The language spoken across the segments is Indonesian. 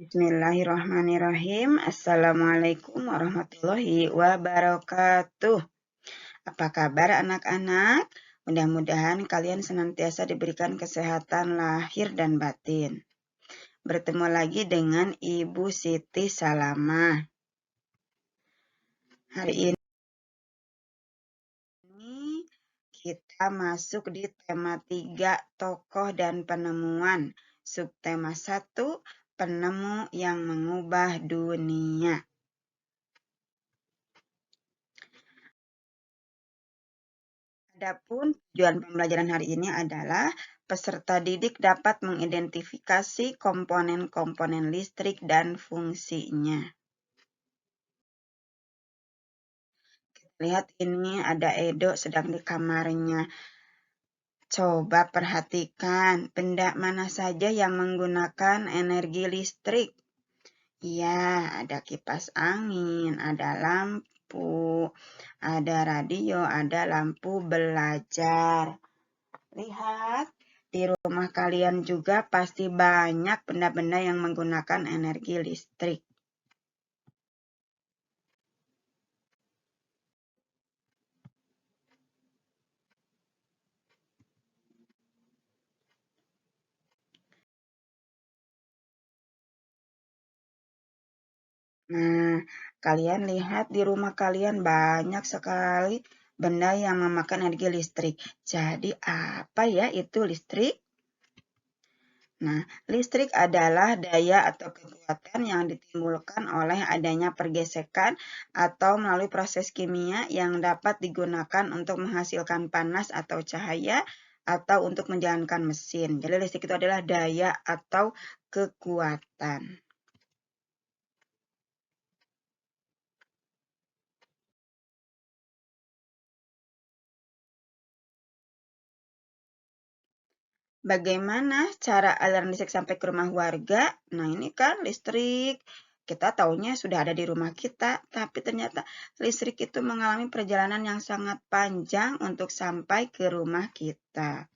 Bismillahirrahmanirrahim. Assalamualaikum warahmatullahi wabarakatuh. Apa kabar anak-anak? Mudah-mudahan kalian senantiasa diberikan kesehatan lahir dan batin. Bertemu lagi dengan Ibu Siti Salamah. Hari ini kita masuk di tema 3 tokoh dan penemuan. Subtema 1, penemu yang mengubah dunia. Adapun tujuan pembelajaran hari ini adalah peserta didik dapat mengidentifikasi komponen-komponen listrik dan fungsinya. Lihat ini ada Edo sedang di kamarnya. Coba perhatikan benda mana saja yang menggunakan energi listrik. Ya, ada kipas angin, ada lampu, ada radio, ada lampu belajar. Lihat, di rumah kalian juga pasti banyak benda-benda yang menggunakan energi listrik. Nah, kalian lihat di rumah kalian banyak sekali benda yang memakan energi listrik. Jadi apa ya itu listrik? Nah, listrik adalah daya atau kekuatan yang ditimbulkan oleh adanya pergesekan atau melalui proses kimia yang dapat digunakan untuk menghasilkan panas atau cahaya atau untuk menjalankan mesin. Jadi listrik itu adalah daya atau kekuatan. Bagaimana cara aliran listrik sampai ke rumah warga? Nah, ini kan listrik. Kita taunya sudah ada di rumah kita, tapi ternyata listrik itu mengalami perjalanan yang sangat panjang untuk sampai ke rumah kita.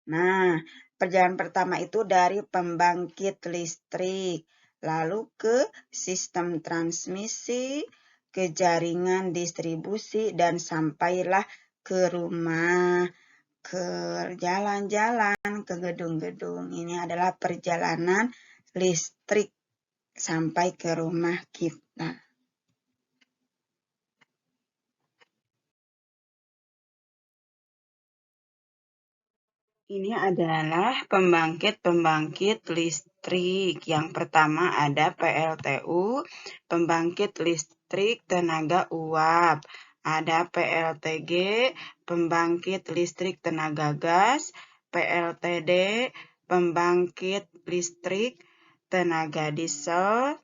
Nah, perjalanan pertama itu dari pembangkit listrik, lalu ke sistem transmisi, ke jaringan distribusi, dan sampailah ke rumah, ke jalan-jalan, ke gedung-gedung. Ini adalah perjalanan listrik sampai ke rumah kita. Ini adalah pembangkit-pembangkit listrik. Yang pertama ada PLTU, pembangkit listrik tenaga uap. Ada PLTG, pembangkit listrik tenaga gas. PLTD, pembangkit listrik tenaga diesel.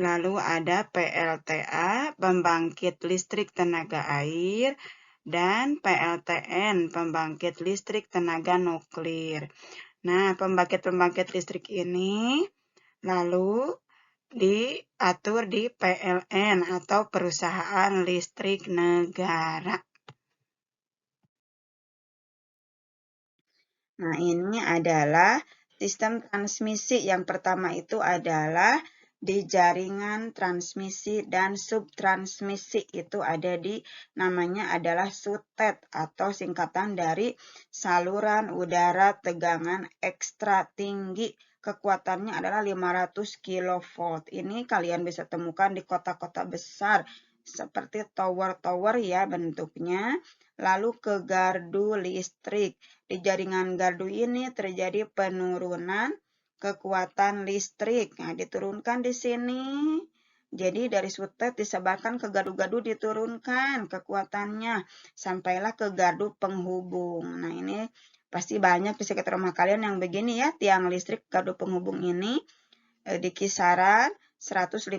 Lalu ada PLTA, pembangkit listrik tenaga air, dan PLTN, pembangkit listrik tenaga nuklir. Nah, pembangkit-pembangkit listrik ini lalu diatur di PLN atau Perusahaan Listrik Negara. Nah, ini adalah sistem transmisi. Yang pertama itu adalah di jaringan transmisi dan subtransmisi itu ada di namanya adalah SUTET atau singkatan dari saluran udara tegangan ekstra tinggi. Kekuatannya adalah 500 kV. Ini kalian bisa temukan di kota-kota besar seperti tower-tower ya bentuknya. Lalu ke gardu listrik. Di jaringan gardu ini terjadi penurunan kekuatan listrik. Nah, diturunkan di sini. Jadi dari SUTET disebarkan ke gardu-gardu diturunkan kekuatannya. Sampailah ke gardu penghubung. Nah, ini pasti banyak di sekitar rumah kalian yang begini ya. Tiang listrik gardu penghubung ini di kisaran 150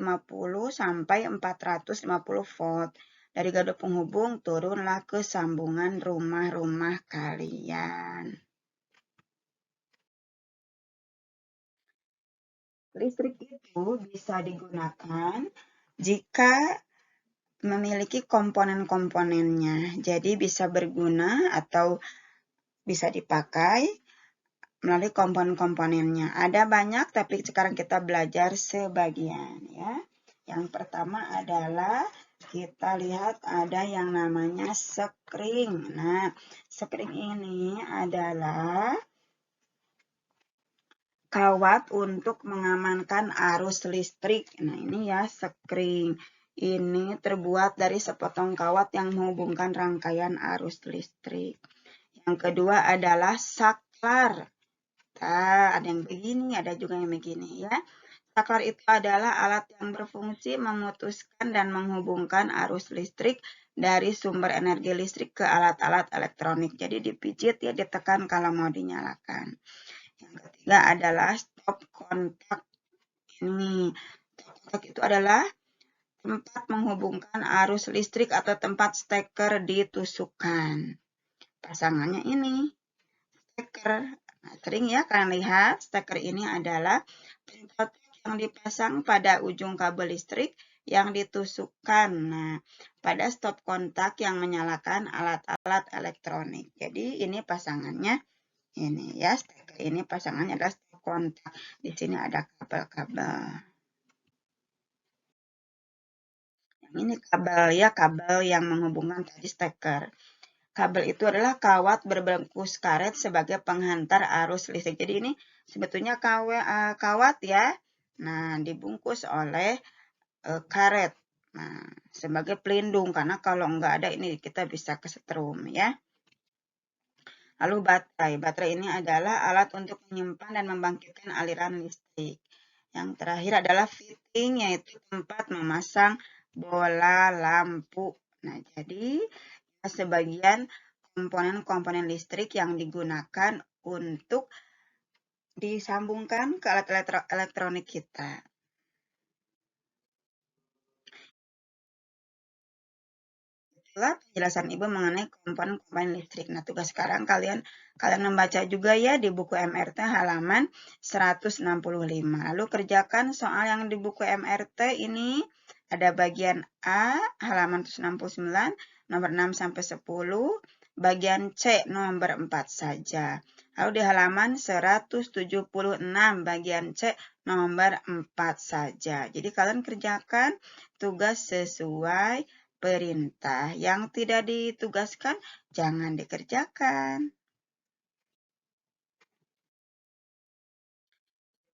sampai 450 volt. Dari gardu penghubung turunlah ke sambungan rumah-rumah kalian. Listrik itu bisa digunakan jika memiliki komponen-komponennya. Jadi bisa berguna atau bisa dipakai melalui komponen-komponennya. Ada banyak, tapi sekarang kita belajar sebagian ya. Yang pertama adalah kita lihat ada yang namanya sekring. Nah, sekring ini adalah kawat untuk mengamankan arus listrik. Nah, ini ya sekring. Ini terbuat dari sepotong kawat yang menghubungkan rangkaian arus listrik. Yang kedua adalah saklar. Nah, ada yang begini, ada juga yang begini ya. Saklar itu adalah alat yang berfungsi memutuskan dan menghubungkan arus listrik dari sumber energi listrik ke alat-alat elektronik. Jadi dipijit ya, ditekan kalau mau dinyalakan. Yang ketiga adalah stop kontak. Ini stop kontak itu adalah tempat menghubungkan arus listrik atau tempat steker ditusukkan. Pasangannya ini steker. Nah, sering ya kalian lihat steker ini adalah kontak yang dipasang pada ujung kabel listrik yang ditusukkan. Nah, pada stop kontak yang menyalakan alat-alat elektronik. Jadi ini pasangannya ini ya, steker ini pasangannya adalah stop kontak. Di sini ada kabel-kabel. Yang ini kabel ya, kabel yang menghubungkan tadi steker. Kabel itu adalah kawat berbungkus karet sebagai penghantar arus listrik. Jadi ini sebetulnya kawat ya. Nah, dibungkus oleh karet. Nah, sebagai pelindung karena kalau nggak ada ini kita bisa kesetrum ya. Lalu baterai. Baterai ini adalah alat untuk menyimpan dan membangkitkan aliran listrik. Yang terakhir adalah fitting, yaitu tempat memasang bola lampu. Nah, jadi sebagian komponen-komponen listrik yang digunakan untuk disambungkan ke alat elektronik kita. Itulah penjelasan Ibu mengenai komponen-komponen listrik. Nah, tugas sekarang kalian membaca juga ya di buku MRT halaman 165. Lalu kerjakan soal yang di buku MRT ini ada bagian A halaman 169, nomor 6 sampai 10, bagian C nomor 4 saja. Lalu di halaman 176 bagian C nomor 4 saja. Jadi kalian kerjakan tugas sesuai perintah. Yang tidak ditugaskan jangan dikerjakan.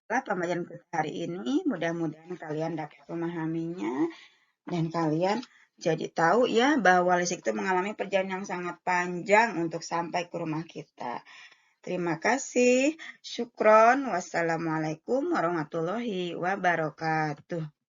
Setelah pembelajaran kita hari ini, mudah-mudahan kalian dapat memahaminya dan kalian jadi tahu ya bahwa listrik itu mengalami perjalanan yang sangat panjang untuk sampai ke rumah kita. Terima kasih. Syukron. Wassalamualaikum warahmatullahi wabarakatuh.